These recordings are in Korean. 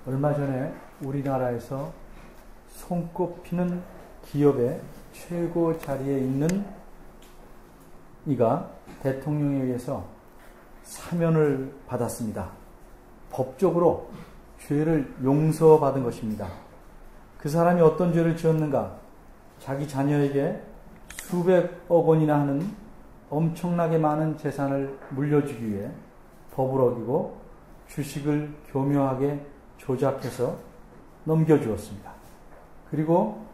얼마 전에 우리나라에서 손꼽히는 기업의 최고 자리에 있는 이가 대통령에 의해서 사면을 받았습니다. 법적으로 죄를 용서받은 것입니다. 그 사람이 어떤 죄를 지었는가? 자기 자녀에게 수백억 원이나 하는 엄청나게 많은 재산을 물려주기 위해 법을 어기고 주식을 교묘하게 조작해서 넘겨주었습니다. 그리고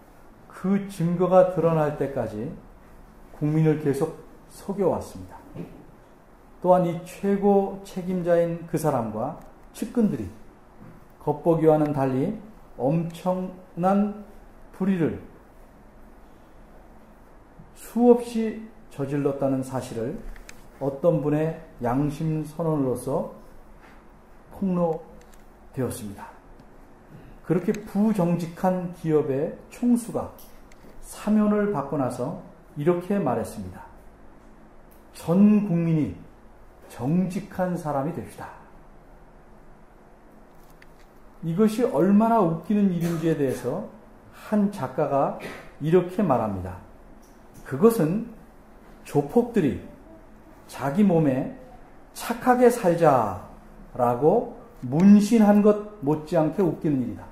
그 증거가 드러날 때까지 국민을 계속 속여왔습니다. 또한 이 최고 책임자인 그 사람과 측근들이 겉보기와는 달리 엄청난 불의를 수없이 저질렀다는 사실을 어떤 분의 양심 선언으로서 폭로되었습니다. 그렇게 부정직한 기업의 총수가 사면을 받고 나서 이렇게 말했습니다. 전 국민이 정직한 사람이 됩시다. 이것이 얼마나 웃기는 일인지에 대해서 한 작가가 이렇게 말합니다. 그것은 조폭들이 자기 몸에 착하게 살자라고 문신한 것 못지않게 웃기는 일이다.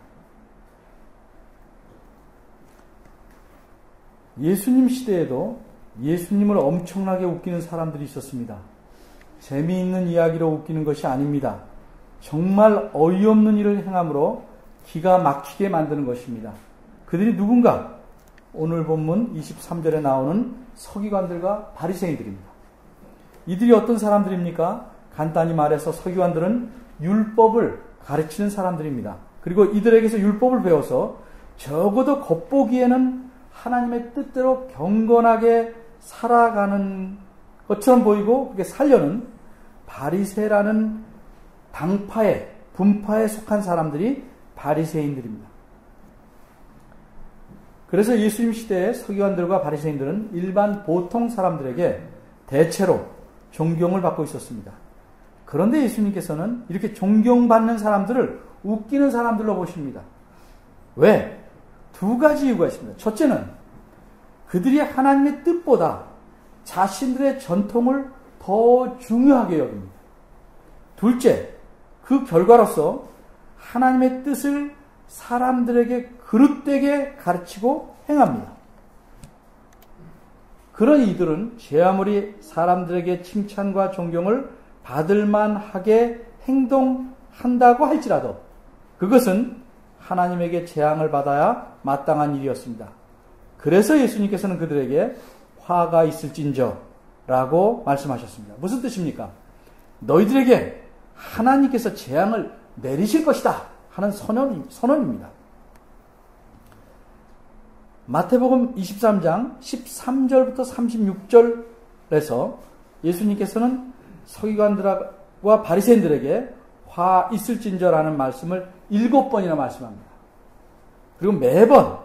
예수님 시대에도 예수님을 엄청나게 웃기는 사람들이 있었습니다. 재미있는 이야기로 웃기는 것이 아닙니다. 정말 어이없는 일을 행함으로 기가 막히게 만드는 것입니다. 그들이 누군가? 오늘 본문 23절에 나오는 서기관들과 바리새인들입니다. 이들이 어떤 사람들입니까? 간단히 말해서 서기관들은 율법을 가르치는 사람들입니다. 그리고 이들에게서 율법을 배워서 적어도 겉보기에는 하나님의 뜻대로 경건하게 살아가는 것처럼 보이고 그렇게 살려는 바리새라는 당파에 분파에 속한 사람들이 바리새인들입니다. 그래서 예수님 시대의 서기관들과 바리새인들은 일반 보통 사람들에게 대체로 존경을 받고 있었습니다. 그런데 예수님께서는 이렇게 존경받는 사람들을 웃기는 사람들로 보십니다. 왜? 두 가지 이유가 있습니다. 첫째는 그들이 하나님의 뜻보다 자신들의 전통을 더 중요하게 여깁니다. 둘째, 그 결과로서 하나님의 뜻을 사람들에게 그릇되게 가르치고 행합니다. 그런 이들은 제 아무리 사람들에게 칭찬과 존경을 받을 만하게 행동한다고 할지라도 그것은 하나님에게 재앙을 받아야 마땅한 일이었습니다. 그래서 예수님께서는 그들에게 화가 있을진저 라고 말씀하셨습니다. 무슨 뜻입니까? 너희들에게 하나님께서 재앙을 내리실 것이다 하는 선언입니다. 마태복음 23장 13절부터 36절에서 예수님께서는 서기관들과 바리새인들에게 화 있을진저라는 말씀을 7번이나 말씀합니다. 그리고 매번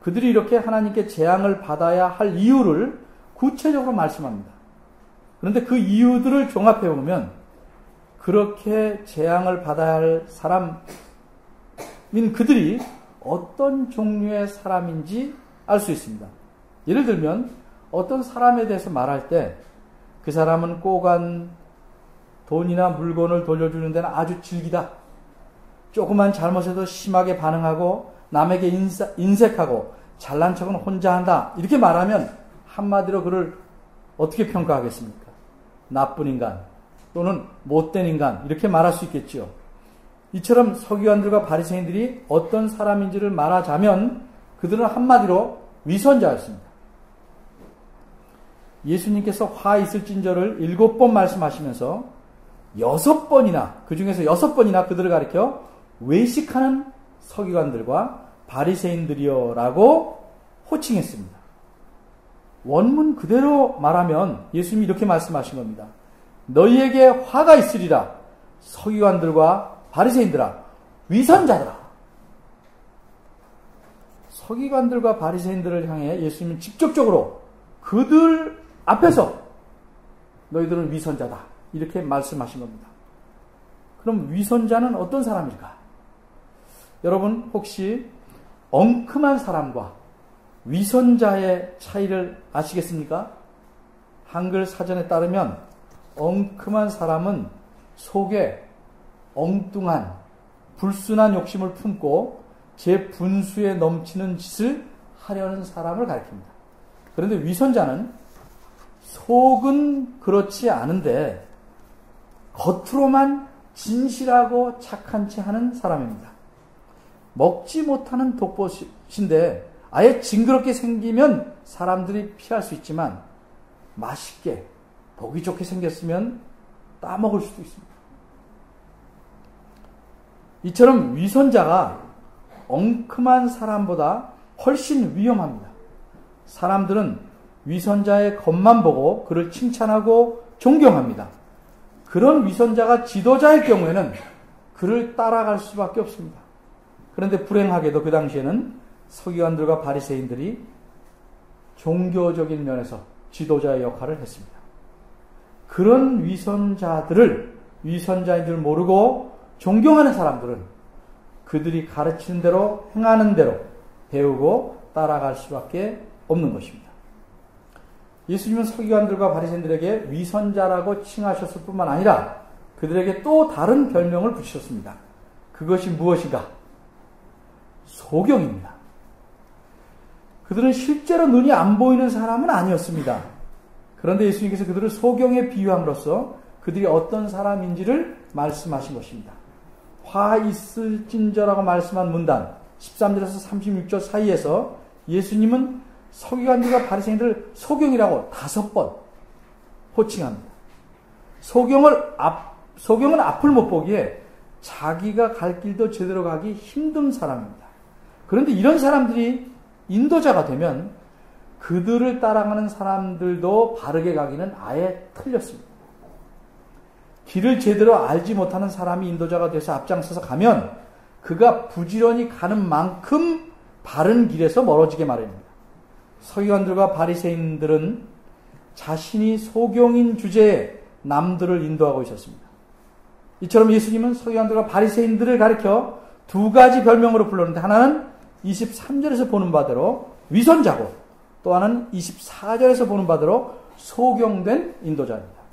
그들이 이렇게 하나님께 재앙을 받아야 할 이유를 구체적으로 말씀합니다. 그런데 그 이유들을 종합해 보면 그렇게 재앙을 받아야 할 사람인 그들이 어떤 종류의 사람인지 알 수 있습니다. 예를 들면 어떤 사람에 대해서 말할 때 그 사람은 꼬간 돈이나 물건을 돌려주는 데는 아주 질기다. 조그만 잘못에도 심하게 반응하고 남에게 인색하고 잘난 척은 혼자 한다. 이렇게 말하면 한마디로 그를 어떻게 평가하겠습니까? 나쁜 인간 또는 못된 인간 이렇게 말할 수 있겠지요. 이처럼 서기관들과 바리새인들이 어떤 사람인지를 말하자면 그들은 한마디로 위선자였습니다. 예수님께서 화 있을진저를 7번 말씀하시면서 6번이나 그 중에서 6번이나 그들을 가리켜 외식하는 서기관들과 바리새인들이여 라고 호칭했습니다. 원문 그대로 말하면 예수님이 이렇게 말씀하신 겁니다. 너희에게 화가 있으리라 서기관들과 바리새인들아 위선자들아. 서기관들과 바리새인들을 향해 예수님은 직접적으로 그들 앞에서 너희들은 위선자다 이렇게 말씀하신 겁니다. 그럼 위선자는 어떤 사람일까? 여러분 혹시 엉큼한 사람과 위선자의 차이를 아시겠습니까? 한글 사전에 따르면 엉큼한 사람은 속에 엉뚱한 불순한 욕심을 품고 제 분수에 넘치는 짓을 하려는 사람을 가리킵니다. 그런데 위선자는 속은 그렇지 않은데 겉으로만 진실하고 착한 채 하는 사람입니다. 먹지 못하는 독보신데 아예 징그럽게 생기면 사람들이 피할 수 있지만 맛있게 보기 좋게 생겼으면 따먹을 수도 있습니다. 이처럼 위선자가 엉큼한 사람보다 훨씬 위험합니다. 사람들은 위선자의 겉만 보고 그를 칭찬하고 존경합니다. 그런 위선자가 지도자일 경우에는 그를 따라갈 수밖에 없습니다. 그런데 불행하게도 그 당시에는 서기관들과 바리새인들이 종교적인 면에서 지도자의 역할을 했습니다. 그런 위선자들을 위선자인 줄 모르고 존경하는 사람들은 그들이 가르치는 대로 행하는 대로 배우고 따라갈 수밖에 없는 것입니다. 예수님은 서기관들과 바리새인들에게 위선자라고 칭하셨을 뿐만 아니라 그들에게 또 다른 별명을 붙이셨습니다. 그것이 무엇인가? 소경입니다. 그들은 실제로 눈이 안 보이는 사람은 아니었습니다. 그런데 예수님께서 그들을 소경에 비유함으로써 그들이 어떤 사람인지를 말씀하신 것입니다. 화 있을진저라고 말씀한 문단 13절에서 36절 사이에서 예수님은 서기관들과 바리새인들을 소경이라고 5번 호칭합니다. 소경은 앞을 못 보기에 자기가 갈 길도 제대로 가기 힘든 사람입니다. 그런데 이런 사람들이 인도자가 되면 그들을 따라가는 사람들도 바르게 가기는 아예 틀렸습니다. 길을 제대로 알지 못하는 사람이 인도자가 돼서 앞장서서 가면 그가 부지런히 가는 만큼 바른 길에서 멀어지게 마련입니다. 서기관들과 바리새인들은 자신이 소경인 주제에 남들을 인도하고 있었습니다. 이처럼 예수님은 서기관들과 바리새인들을 가리켜 2가지 별명으로 불렀는데 하나는 23절에서 보는 바대로 위선자고 또 하나는 24절에서 보는 바대로 소경된 인도자입니다.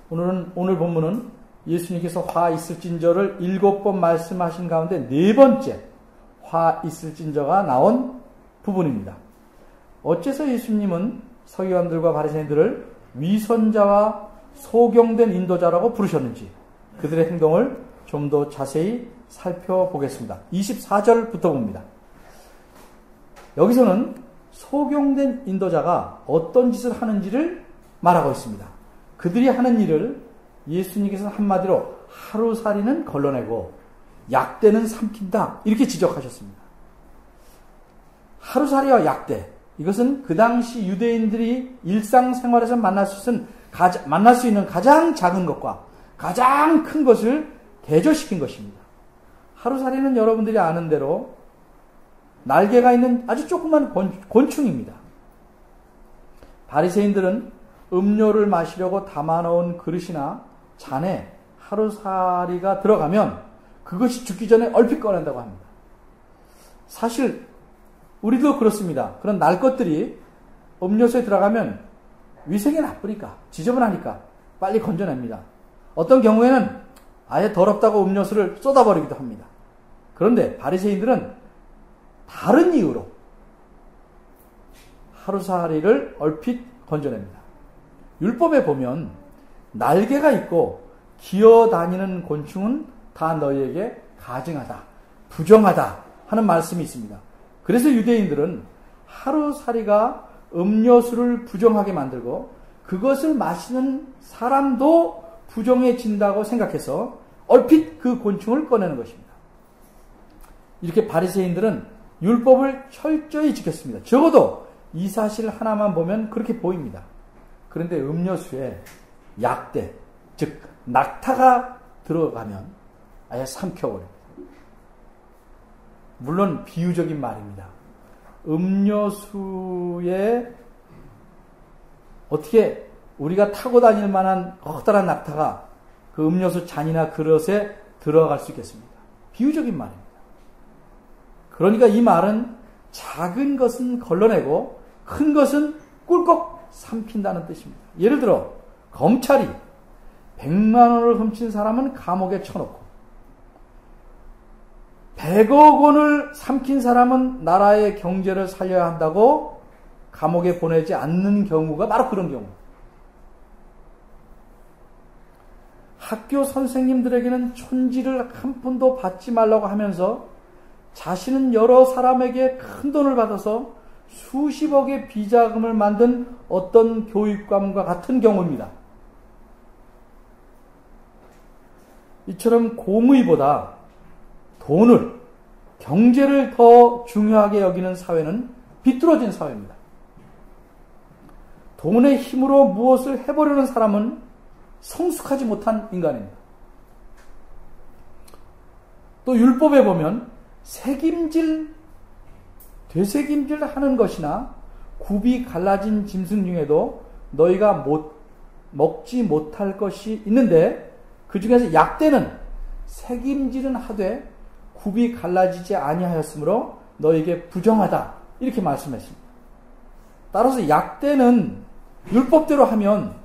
오늘 본문은 예수님께서 화 있을진저를 7번 말씀하신 가운데 4번째 화 있을진저가 나온 부분입니다. 어째서 예수님은 서기관들과 바리새인들을 위선자와 소경된 인도자라고 부르셨는지 그들의 행동을 좀 더 자세히 살펴보겠습니다. 24절부터 봅니다. 여기서는 소경된 인도자가 어떤 짓을 하는지를 말하고 있습니다. 그들이 하는 일을 예수님께서는 한마디로 하루살이는 걸러내고 약대는 삼킨다 이렇게 지적하셨습니다. 하루살이와 약대 이것은 그 당시 유대인들이 일상생활에서 만날 수 있는 가장 작은 것과 가장 큰 것을 대조시킨 것입니다. 하루살이는 여러분들이 아는 대로 날개가 있는 아주 조그만 곤충입니다. 바리새인들은 음료를 마시려고 담아놓은 그릇이나 잔에 하루살이가 들어가면 그것이 죽기 전에 얼핏 꺼낸다고 합니다. 사실 우리도 그렇습니다. 그런 날 것들이 음료수에 들어가면 위생이 나쁘니까 지저분하니까 빨리 건져냅니다. 어떤 경우에는 아예 더럽다고 음료수를 쏟아버리기도 합니다. 그런데 바리새인들은 다른 이유로 하루살이를 얼핏 건져냅니다. 율법에 보면 날개가 있고 기어다니는 곤충은 다 너희에게 가증하다, 부정하다 하는 말씀이 있습니다. 그래서 유대인들은 하루살이가 음료수를 부정하게 만들고 그것을 마시는 사람도 부정해진다고 생각해서 얼핏 그 곤충을 꺼내는 것입니다. 이렇게 바리새인들은 율법을 철저히 지켰습니다. 적어도 이 사실 하나만 보면 그렇게 보입니다. 그런데 음료수에 약대, 즉 낙타가 들어가면 아예 삼켜버립니다. 물론 비유적인 말입니다. 음료수에 어떻게 우리가 타고 다닐 만한 커다란 낙타가 그 음료수 잔이나 그릇에 들어갈 수 있겠습니까? 비유적인 말입니다. 그러니까 이 말은 작은 것은 걸러내고 큰 것은 꿀꺽 삼킨다는 뜻입니다. 예를 들어 검찰이 100만 원을 훔친 사람은 감옥에 쳐놓고 100억 원을 삼킨 사람은 나라의 경제를 살려야 한다고 감옥에 보내지 않는 경우가 바로 그런 경우. 학교 선생님들에게는 촌지를 한 푼도 받지 말라고 하면서 자신은 여러 사람에게 큰 돈을 받아서 수십억의 비자금을 만든 어떤 교육감과 같은 경우입니다. 이처럼 공의보다 돈을, 경제를 더 중요하게 여기는 사회는 비뚤어진 사회입니다. 돈의 힘으로 무엇을 해보려는 사람은 성숙하지 못한 인간입니다. 또 율법에 보면 되새김질 하는 것이나 굽이 갈라진 짐승 중에도 너희가 먹지 못할 것이 있는데 그 중에서 약대는 새김질은 하되 굽이 갈라지지 아니하였으므로 너에게 부정하다 이렇게 말씀했습니다. 따라서 약대는 율법대로 하면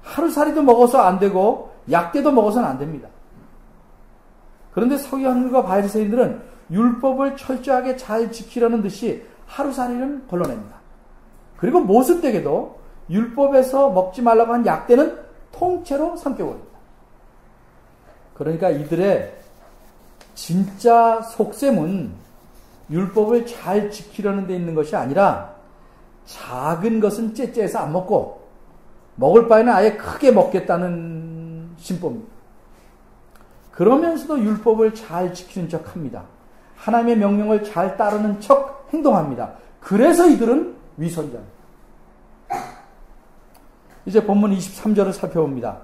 하루살이도 먹어서 안 되고 약대도 먹어서는 안 됩니다. 그런데 서기관들과 바리새인들은 율법을 철저하게 잘 지키려는 듯이 하루살이는 걸러냅니다. 그리고 모순되게도 율법에서 먹지 말라고 한 약대는 통째로 삼켜버립니다. 그러니까 이들의 진짜 속셈은 율법을 잘 지키려는 데 있는 것이 아니라 작은 것은 째째해서 안 먹고 먹을 바에는 아예 크게 먹겠다는 심보입니다. 그러면서도 율법을 잘 지키는 척 합니다. 하나님의 명령을 잘 따르는 척 행동합니다. 그래서 이들은 위선자입니다. 이제 본문 23절을 살펴봅니다.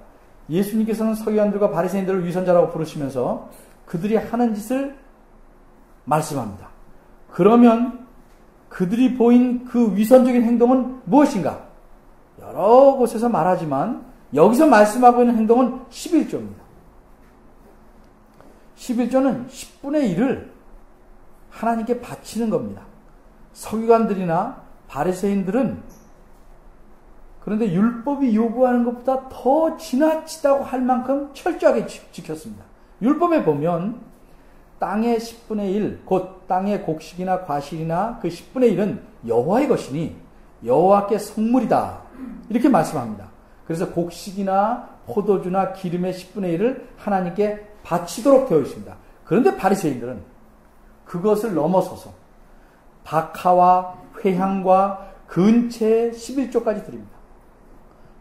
예수님께서는 서기관들과 바리새인들을 위선자라고 부르시면서 그들이 하는 짓을 말씀합니다. 그러면 그들이 보인 그 위선적인 행동은 무엇인가? 여러 곳에서 말하지만 여기서 말씀하고 있는 행동은 11조입니다. 11조는 10분의 1을 하나님께 바치는 겁니다. 서기관들이나 바리새인들은 그런데 율법이 요구하는 것보다 더 지나치다고 할 만큼 철저하게 지켰습니다. 율법에 보면 땅의 10분의 1, 곧 땅의 곡식이나 과실이나 그 10분의 1은 여호와의 것이니 여호와께 성물이다. 이렇게 말씀합니다. 그래서 곡식이나 포도주나 기름의 10분의 1을 하나님께 바치도록 되어 있습니다. 그런데 바리새인들은 그것을 넘어서서 박하와 회향과 근채의 11조까지 드립니다.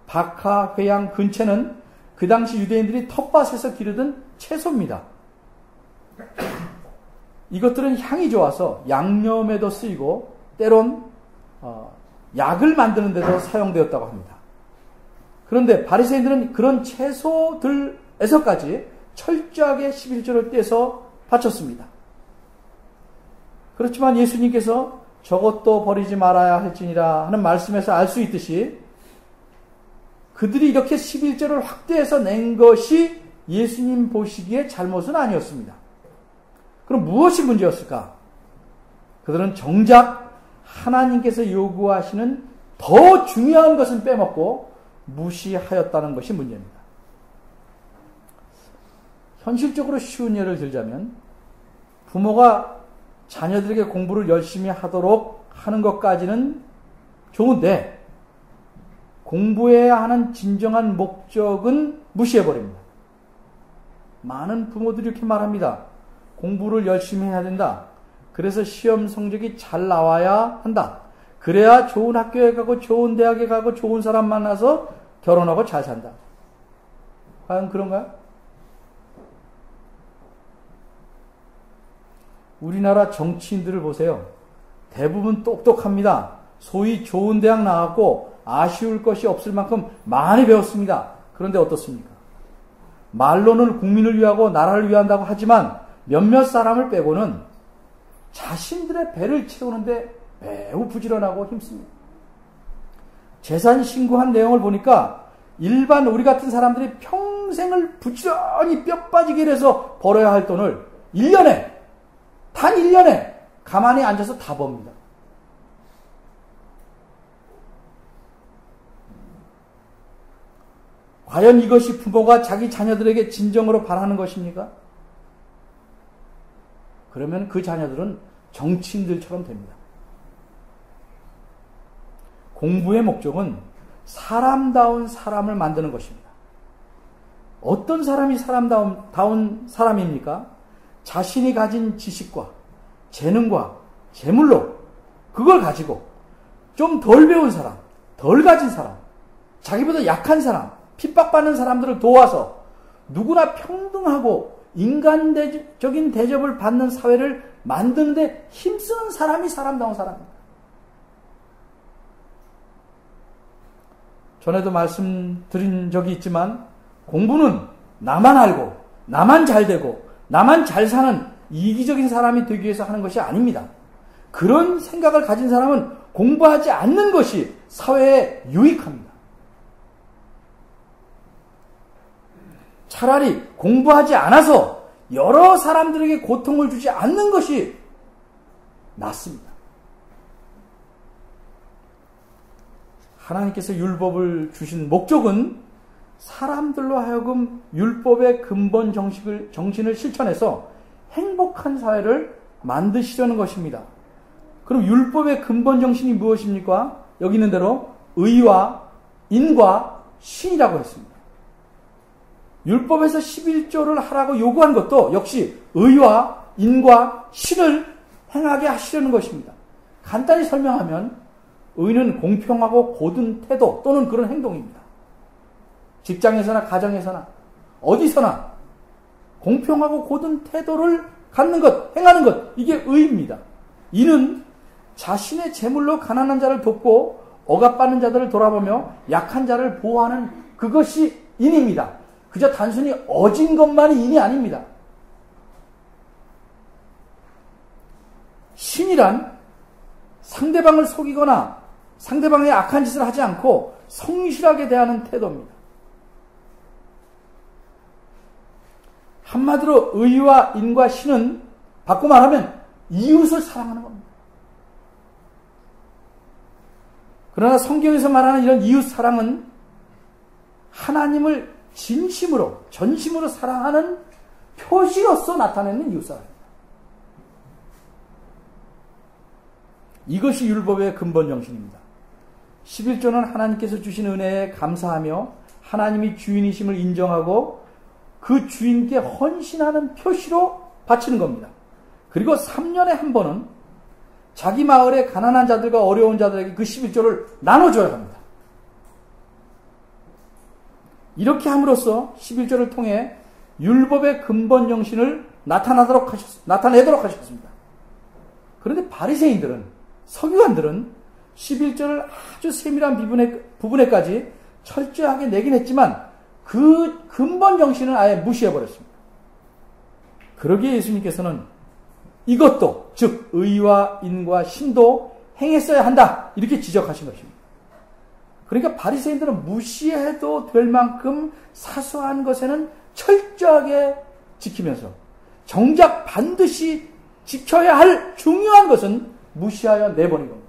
박하, 회향, 근채는 그 당시 유대인들이 텃밭에서 기르던 채소입니다. 이것들은 향이 좋아서 양념에도 쓰이고 때론 약을 만드는 데도 사용되었다고 합니다. 그런데 바리새인들은 그런 채소들에서까지 철저하게 11조를 떼서 바쳤습니다. 그렇지만 예수님께서 저것도 버리지 말아야 할지니라 하는 말씀에서 알 수 있듯이 그들이 이렇게 11조를 확대해서 낸 것이 예수님 보시기에 잘못은 아니었습니다. 그럼 무엇이 문제였을까? 그들은 정작 하나님께서 요구하시는 더 중요한 것은 빼먹고 무시하였다는 것이 문제입니다. 현실적으로 쉬운 예를 들자면 부모가 자녀들에게 공부를 열심히 하도록 하는 것까지는 좋은데 공부해야 하는 진정한 목적은 무시해버립니다. 많은 부모들이 이렇게 말합니다. 공부를 열심히 해야 된다. 그래서 시험 성적이 잘 나와야 한다. 그래야 좋은 학교에 가고 좋은 대학에 가고 좋은 사람 만나서 결혼하고 잘 산다. 과연 그런가요? 우리나라 정치인들을 보세요. 대부분 똑똑합니다. 소위 좋은 대학 나왔고 아쉬울 것이 없을 만큼 많이 배웠습니다. 그런데 어떻습니까? 말로는 국민을 위하고 나라를 위한다고 하지만 몇몇 사람을 빼고는 자신들의 배를 채우는데 매우 부지런하고 힘씁니다. 재산 신고한 내용을 보니까 일반 우리 같은 사람들이 평생을 부지런히 뼈 빠지게 해서 벌어야 할 돈을 단 1년에 가만히 앉아서 다 봅니다. 과연 이것이 부모가 자기 자녀들에게 진정으로 바라는 것입니까? 그러면 그 자녀들은 정치인들처럼 됩니다. 공부의 목적은 사람다운 사람을 만드는 것입니다. 어떤 사람이 사람다운 사람입니까? 자신이 가진 지식과 재능과 재물로 그걸 가지고 좀 덜 배운 사람, 덜 가진 사람, 자기보다 약한 사람, 핍박받는 사람들을 도와서 누구나 평등하고 인간적인 대접을 받는 사회를 만드는데 힘쓰는 사람이 사람다운 사람입니다. 전에도 말씀드린 적이 있지만 공부는 나만 알고 나만 잘 되고 나만 잘 사는 이기적인 사람이 되기 위해서 하는 것이 아닙니다. 그런 생각을 가진 사람은 공부하지 않는 것이 사회에 유익합니다. 차라리 공부하지 않아서 여러 사람들에게 고통을 주지 않는 것이 낫습니다. 하나님께서 율법을 주신 목적은 사람들로 하여금 율법의 근본 정신을 실천해서 행복한 사회를 만드시려는 것입니다. 그럼 율법의 근본 정신이 무엇입니까? 여기 있는 대로 의와 인과 신이라고 했습니다. 율법에서 11조를 하라고 요구한 것도 역시 의와 인과 신을 행하게 하시려는 것입니다. 간단히 설명하면 의는 공평하고 고든 태도 또는 그런 행동입니다. 직장에서나 가정에서나 어디서나 공평하고 고든 태도를 갖는 것, 행하는 것, 이게 의입니다. 이는 자신의 재물로 가난한 자를 돕고 억압받는 자들을 돌아보며 약한 자를 보호하는 그것이 인입니다. 그저 단순히 어진 것만이 인이 아닙니다. 신이란 상대방을 속이거나 상대방의 악한 짓을 하지 않고 성실하게 대하는 태도입니다. 한마디로 의와 인과 신은 바꿔 말하면 이웃을 사랑하는 겁니다. 그러나 성경에서 말하는 이런 이웃 사랑은 하나님을 진심으로 전심으로 사랑하는 표시로서 나타내는 이웃 사랑입니다. 이것이 율법의 근본 정신입니다. 11조는 하나님께서 주신 은혜에 감사하며 하나님이 주인이심을 인정하고 그 주인께 헌신하는 표시로 바치는 겁니다. 그리고 3년에 한 번은 자기 마을의 가난한 자들과 어려운 자들에게 그 11조를 나눠줘야 합니다. 이렇게 함으로써 11조를 통해 율법의 근본 정신을 나타내도록 하셨습니다. 그런데 바리새인들은, 서기관들은 11조를 아주 세밀한 부분에까지 철저하게 내긴 했지만 그 근본 정신은 아예 무시해버렸습니다. 그러기에 예수님께서는 이것도, 즉 의와 인과 신도 행했어야 한다, 이렇게 지적하신 것입니다. 그러니까 바리새인들은 무시해도 될 만큼 사소한 것에는 철저하게 지키면서 정작 반드시 지켜야 할 중요한 것은 무시하여 내버린 겁니다.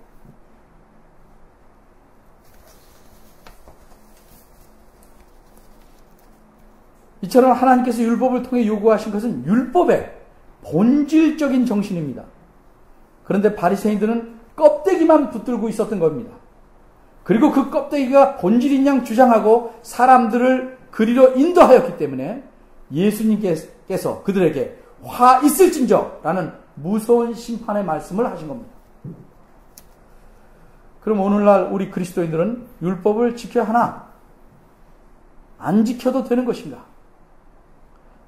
이처럼 하나님께서 율법을 통해 요구하신 것은 율법의 본질적인 정신입니다. 그런데 바리새인들은 껍데기만 붙들고 있었던 겁니다. 그리고 그 껍데기가 본질인 양 주장하고 사람들을 그리로 인도하였기 때문에 예수님께서 그들에게 화 있을진저 라는 무서운 심판의 말씀을 하신 겁니다. 그럼 오늘날 우리 그리스도인들은 율법을 지켜야 하나? 안 지켜도 되는 것인가?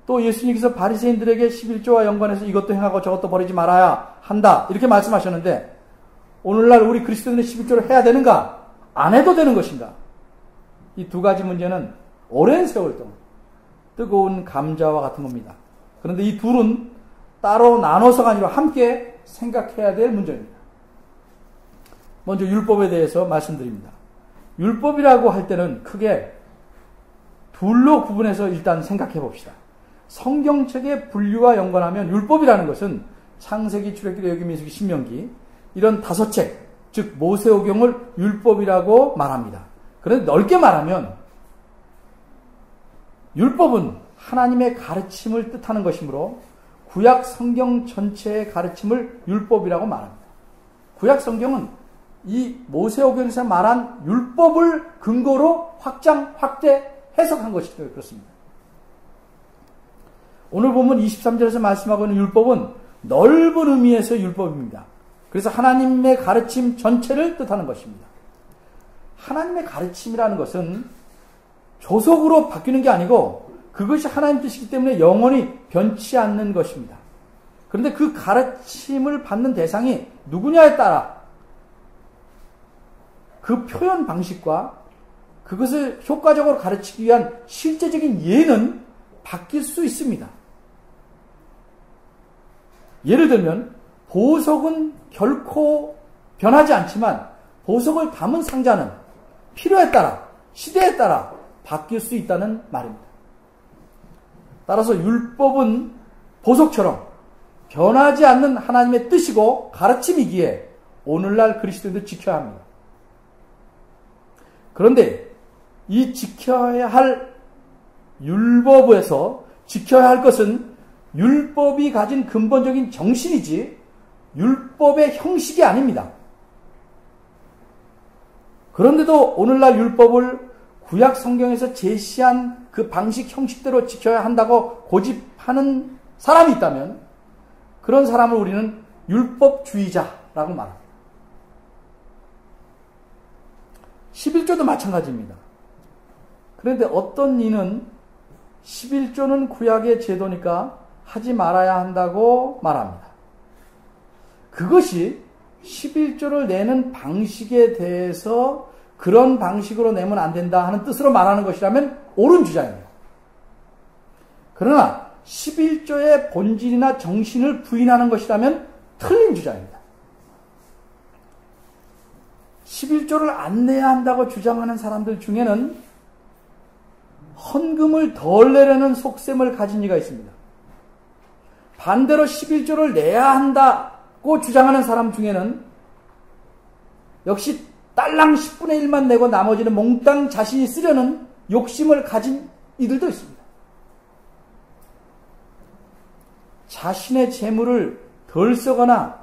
또 예수님께서 바리새인들에게 11조와 연관해서 이것도 행하고 저것도 버리지 말아야 한다, 이렇게 말씀하셨는데 오늘날 우리 그리스도인은 11조를 해야 되는가? 안 해도 되는 것인가? 이 두 가지 문제는 오랜 세월 동안 뜨거운 감자와 같은 겁니다. 그런데 이 둘은 따로 나눠서가 아니라 함께 생각해야 될 문제입니다. 먼저 율법에 대해서 말씀드립니다. 율법이라고 할 때는 크게 둘로 구분해서 일단 생각해 봅시다. 성경책의 분류와 연관하면 율법이라는 것은 창세기, 출애굽기, 레위기, 민수기, 신명기 이런 5책, 즉 모세오경을 율법이라고 말합니다. 그런데 넓게 말하면 율법은 하나님의 가르침을 뜻하는 것이므로 구약 성경 전체의 가르침을 율법이라고 말합니다. 구약 성경은 이 모세오경에서 말한 율법을 근거로 확대, 해석한 것이기 때문에 그렇습니다. 오늘 보면 23절에서 말씀하고 있는 율법은 넓은 의미에서 율법입니다. 그래서 하나님의 가르침 전체를 뜻하는 것입니다. 하나님의 가르침이라는 것은 조속으로 바뀌는 게 아니고 그것이 하나님 뜻이기 때문에 영원히 변치 않는 것입니다. 그런데 그 가르침을 받는 대상이 누구냐에 따라 그 표현 방식과 그것을 효과적으로 가르치기 위한 실제적인 예는 바뀔 수 있습니다. 예를 들면 보석은 결코 변하지 않지만 보석을 담은 상자는 필요에 따라 시대에 따라 바뀔 수 있다는 말입니다. 따라서 율법은 보석처럼 변하지 않는 하나님의 뜻이고 가르침이기에 오늘날 그리스도인도 지켜야 합니다. 그런데 이 지켜야 할 율법에서 지켜야 할 것은 율법이 가진 근본적인 정신이지 율법의 형식이 아닙니다. 그런데도 오늘날 율법을 구약 성경에서 제시한 그 방식 형식대로 지켜야 한다고 고집하는 사람이 있다면 그런 사람을 우리는 율법주의자라고 말합니다. 11조도 마찬가지입니다. 그런데 어떤 이는 11조는 구약의 제도니까 하지 말아야 한다고 말합니다. 그것이 11조를 내는 방식에 대해서 그런 방식으로 내면 안 된다 하는 뜻으로 말하는 것이라면 옳은 주장입니다. 그러나 11조의 본질이나 정신을 부인하는 것이라면 틀린 주장입니다. 11조를 안 내야 한다고 주장하는 사람들 중에는 헌금을 덜 내려는 속셈을 가진 이가 있습니다. 반대로 11조를 내야 한다고 주장하는 사람 중에는 역시 딸랑 10분의 1만 내고 나머지는 몽땅 자신이 쓰려는 욕심을 가진 이들도 있습니다. 자신의 재물을 덜 쓰거나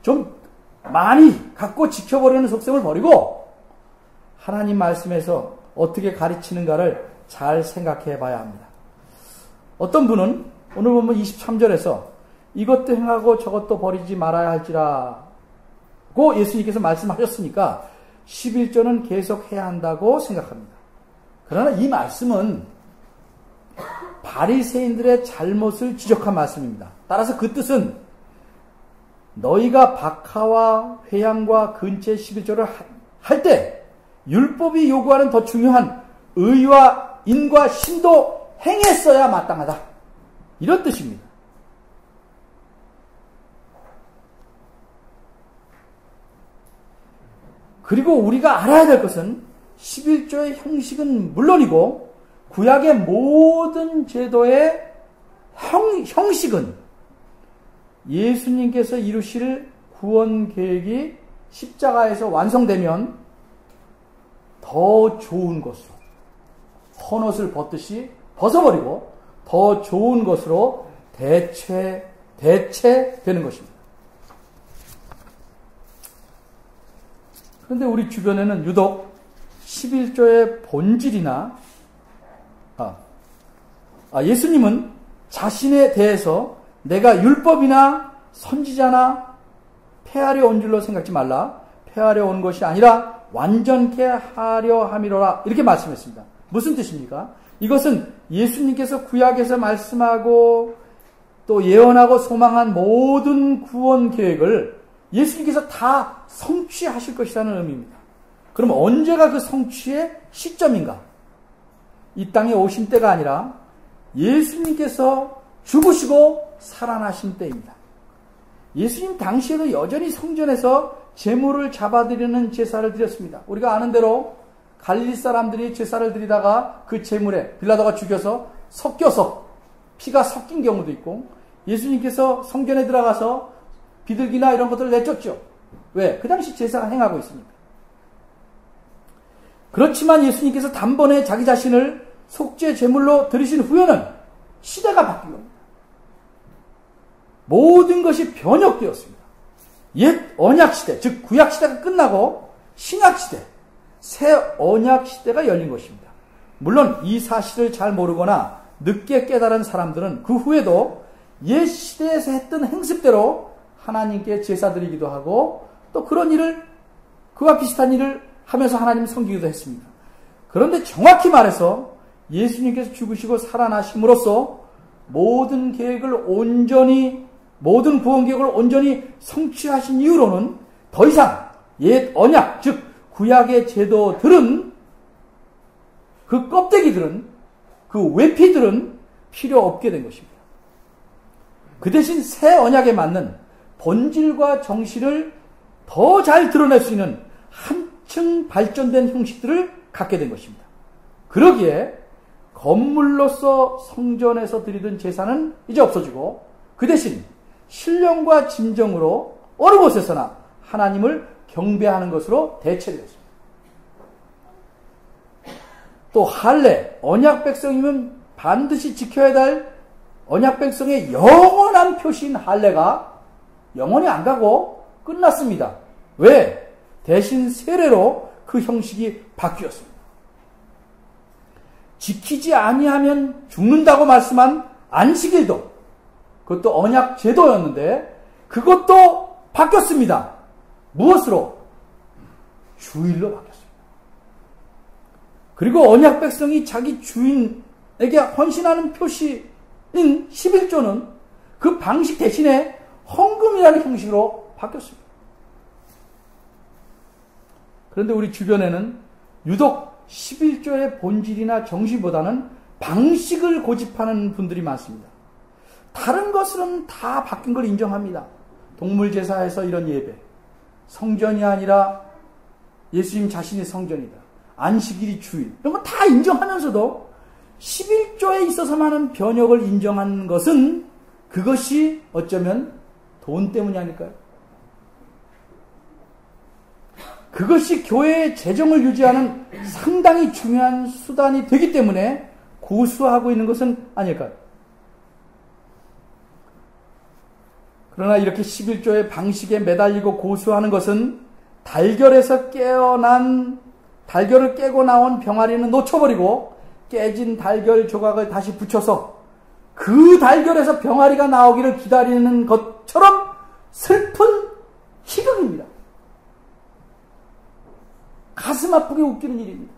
좀 많이 갖고 지켜보려는 속셈을 버리고 하나님 말씀에서 어떻게 가르치는가를 잘 생각해 봐야 합니다. 어떤 분은 오늘 보면 23절에서 이것도 행하고 저것도 버리지 말아야 할지라고 예수님께서 말씀하셨으니까 11조는 계속 해야 한다고 생각합니다. 그러나 이 말씀은 바리새인들의 잘못을 지적한 말씀입니다. 따라서 그 뜻은 너희가 박하와 회향과 근체 11조를 할 때 율법이 요구하는 더 중요한 의와 인과 신도 행했어야 마땅하다. 이런 뜻입니다. 그리고 우리가 알아야 될 것은 11조의 형식은 물론이고 구약의 모든 제도의 형식은 예수님께서 이루실 구원 계획이 십자가에서 완성되면 더 좋은 것으로 헌옷을 벗듯이 벗어버리고 더 좋은 것으로 대체되는 것입니다. 그런데 우리 주변에는 유독 11조의 본질이나 예수님은 자신에 대해서 내가 율법이나 선지자나 폐하려 온 줄로 생각지 말라. 폐하려 온 것이 아니라 완전케 하려 함이로라. 이렇게 말씀했습니다. 무슨 뜻입니까? 이것은 예수님께서 구약에서 말씀하고 또 예언하고 소망한 모든 구원 계획을 예수님께서 다 성취하실 것이라는 의미입니다. 그럼 언제가 그 성취의 시점인가? 이 땅에 오신 때가 아니라 예수님께서 죽으시고 살아나신 때입니다. 예수님 당시에도 여전히 성전에서 제물을 잡아드리는 제사를 드렸습니다. 우리가 아는 대로 갈릴리 사람들이 제사를 드리다가 그 제물에 빌라도가 죽여서 섞여서 피가 섞인 경우도 있고, 예수님께서 성전에 들어가서 비둘기나 이런 것들을 내쫓죠. 왜? 그 당시 제사가 행하고 있으니까. 그렇지만 예수님께서 단번에 자기 자신을 속죄 제물로 드리신 후에는 시대가 바뀐 겁니다. 모든 것이 변혁되었습니다. 옛 언약 시대, 즉 구약 시대가 끝나고 신약 시대, 새 언약 시대가 열린 것입니다. 물론 이 사실을 잘 모르거나 늦게 깨달은 사람들은 그 후에도 옛 시대에서 했던 행습대로 하나님께 제사 드리기도 하고 또 그런 일을, 그와 비슷한 일을 하면서 하나님을 섬기기도 했습니다. 그런데 정확히 말해서 예수님께서 죽으시고 살아나심으로써 모든 구원 계획을 온전히 성취하신 이후로는 더 이상 옛 언약, 즉 구약의 제도들은, 그 껍데기들은, 그 외피들은 필요 없게 된 것입니다. 그 대신 새 언약에 맞는 본질과 정신을 더 잘 드러낼 수 있는 한층 발전된 형식들을 갖게 된 것입니다. 그러기에 건물로서 성전에서 드리던 제사는 이제 없어지고 그 대신 신령과 진정으로 어느 곳에서나 하나님을 경배하는 것으로 대체되었습니다. 또 할례, 언약 백성이면 반드시 지켜야 할 언약 백성의 영원한 표시인 할례가 영원히 안 가고 끝났습니다. 왜? 대신 세례로 그 형식이 바뀌었습니다. 지키지 아니하면 죽는다고 말씀한 안식일도, 그것도 언약 제도였는데 그것도 바뀌었습니다. 무엇으로? 주일로 바뀌었습니다. 그리고 언약 백성이 자기 주인에게 헌신하는 표시인 11조는 그 방식 대신에 헌금이라는 형식으로 바뀌었습니다. 그런데 우리 주변에는 유독 11조의 본질이나 정신보다는 방식을 고집하는 분들이 많습니다. 다른 것은 다 바뀐 걸 인정합니다. 동물제사에서 이런 예배, 성전이 아니라 예수님 자신이 성전이다, 안식일이 주일, 이런 거 다 인정하면서도 11조에 있어서만은 변혁을 인정하는 것은 그것이 어쩌면 돈 때문이 아닐까요? 그것이 교회의 재정을 유지하는 상당히 중요한 수단이 되기 때문에 고수하고 있는 것은 아닐까요? 그러나 이렇게 11조의 방식에 매달리고 고수하는 것은 달결을 깨고 나온 병아리는 놓쳐버리고 깨진 달결 조각을 다시 붙여서 그 달결에서 병아리가 나오기를 기다리는 것처럼 슬픈 희극입니다. 가슴 아프게 웃기는 일입니다.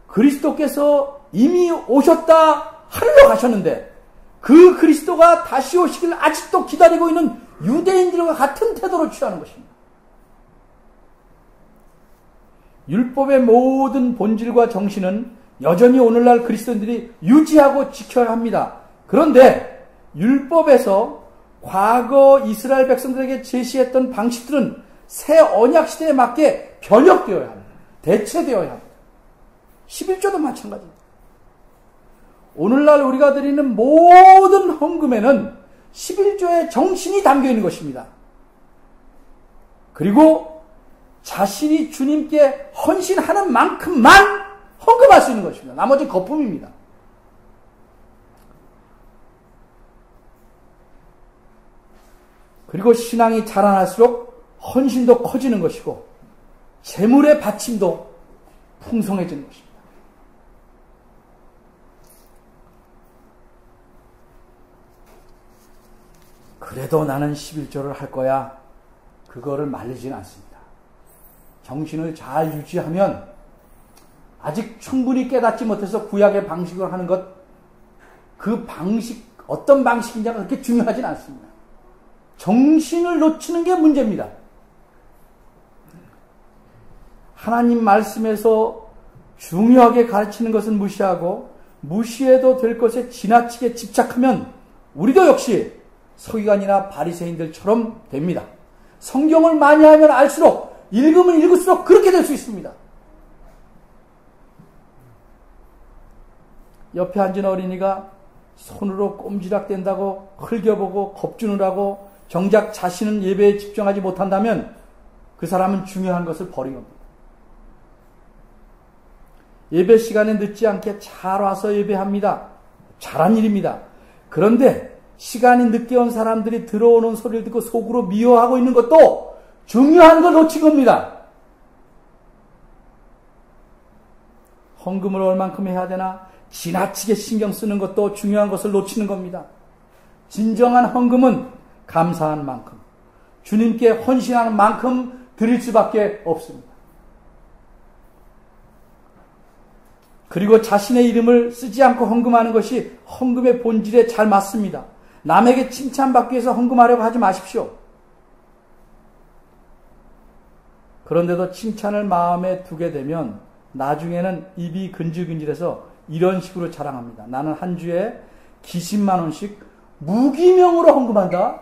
그리스도께서 이미 오셨다 하늘로 가셨는데 그 그리스도가 다시 오시길 아직도 기다리고 있는 유대인들과 같은 태도를 취하는 것입니다. 율법의 모든 본질과 정신은 여전히 오늘날 그리스도인들이 유지하고 지켜야 합니다. 그런데 율법에서 과거 이스라엘 백성들에게 제시했던 방식들은 새 언약 시대에 맞게 변혁되어야 합니다. 대체되어야 합니다. 11조도 마찬가지입니다. 오늘날 우리가 드리는 모든 헌금에는 11조의 정신이 담겨 있는 것입니다. 그리고 자신이 주님께 헌신하는 만큼만 헌금할 수 있는 것입니다. 나머지 거품입니다. 그리고 신앙이 자라날수록 헌신도 커지는 것이고 재물의 받침도 풍성해지는 것입니다. 그래도 나는 11조를 할 거야. 그거를 말리지는 않습니다. 정신을 잘 유지하면 아직 충분히 깨닫지 못해서 구약의 방식으로 하는 것, 그 방식, 어떤 방식이냐가 그렇게 중요하진 않습니다. 정신을 놓치는 게 문제입니다. 하나님 말씀에서 중요하게 가르치는 것은 무시하고 무시해도 될 것에 지나치게 집착하면 우리도 역시 서기관이나 바리새인들처럼 됩니다. 성경을 많이 알면 알수록, 읽으면 읽을수록 그렇게 될 수 있습니다. 옆에 앉은 어린이가 손으로 꼼지락댄다고 흘겨보고 겁주느라고 정작 자신은 예배에 집중하지 못한다면 그 사람은 중요한 것을 버린 겁니다. 예배 시간에 늦지 않게 잘 와서 예배합니다. 잘한 일입니다. 그런데 시간이 늦게 온 사람들이 들어오는 소리를 듣고 속으로 미워하고 있는 것도 중요한 걸 놓친 겁니다. 헌금을 얼만큼 해야 되나? 지나치게 신경 쓰는 것도 중요한 것을 놓치는 겁니다. 진정한 헌금은 감사한 만큼, 주님께 헌신하는 만큼 드릴 수밖에 없습니다. 그리고 자신의 이름을 쓰지 않고 헌금하는 것이 헌금의 본질에 잘 맞습니다. 남에게 칭찬받기 위해서 헌금하려고 하지 마십시오. 그런데도 칭찬을 마음에 두게 되면 나중에는 입이 근질근질해서 이런 식으로 자랑합니다. 나는 한 주에 기십만 원씩 무기명으로 헌금한다.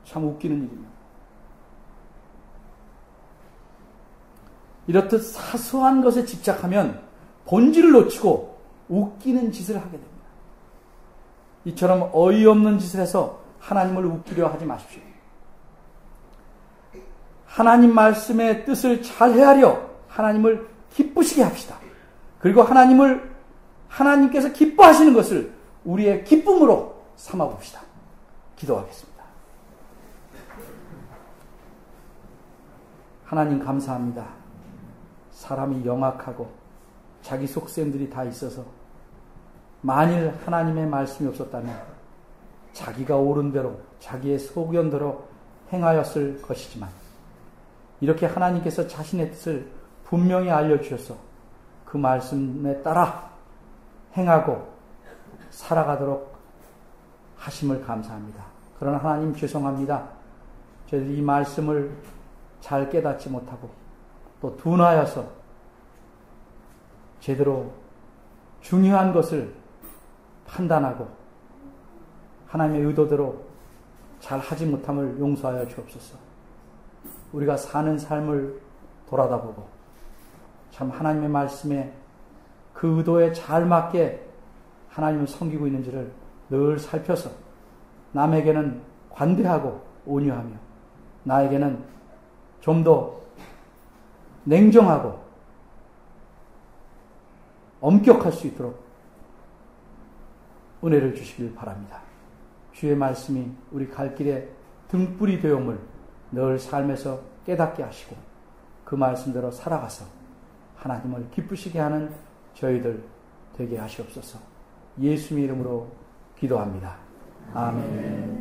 참 웃기는 일입니다. 이렇듯 사소한 것에 집착하면 본질을 놓치고 웃기는 짓을 하게 됩니다. 이처럼 어이없는 짓을 해서 하나님을 웃기려 하지 마십시오. 하나님 말씀의 뜻을 잘 헤아려 하나님을 기쁘시게 합시다. 그리고 하나님께서 기뻐하시는 것을 우리의 기쁨으로 삼아봅시다. 기도하겠습니다. 하나님 감사합니다. 사람이 영악하고 자기 속셈들이 다 있어서 만일 하나님의 말씀이 없었다면 자기가 옳은 대로 자기의 소견대로 행하였을 것이지만 이렇게 하나님께서 자신의 뜻을 분명히 알려주셔서 그 말씀에 따라 행하고 살아가도록 하심을 감사합니다. 그러나 하나님 죄송합니다. 저희들이 이 말씀을 잘 깨닫지 못하고 또 둔하여서 제대로 중요한 것을 판단하고 하나님의 의도대로 잘 하지 못함을 용서하여 주옵소서. 우리가 사는 삶을 돌아다보고 참 하나님의 말씀에 그 의도에 잘 맞게 하나님을 섬기고 있는지를 늘 살펴서 남에게는 관대하고 온유하며 나에게는 좀 더 냉정하고 엄격할 수 있도록 은혜를 주시길 바랍니다. 주의 말씀이 우리 갈 길에 등불이 되음을 늘 삶에서 깨닫게 하시고 그 말씀대로 살아가서 하나님을 기쁘시게 하는 저희들 되게 하시옵소서. 예수님의 이름으로 기도합니다. 아멘.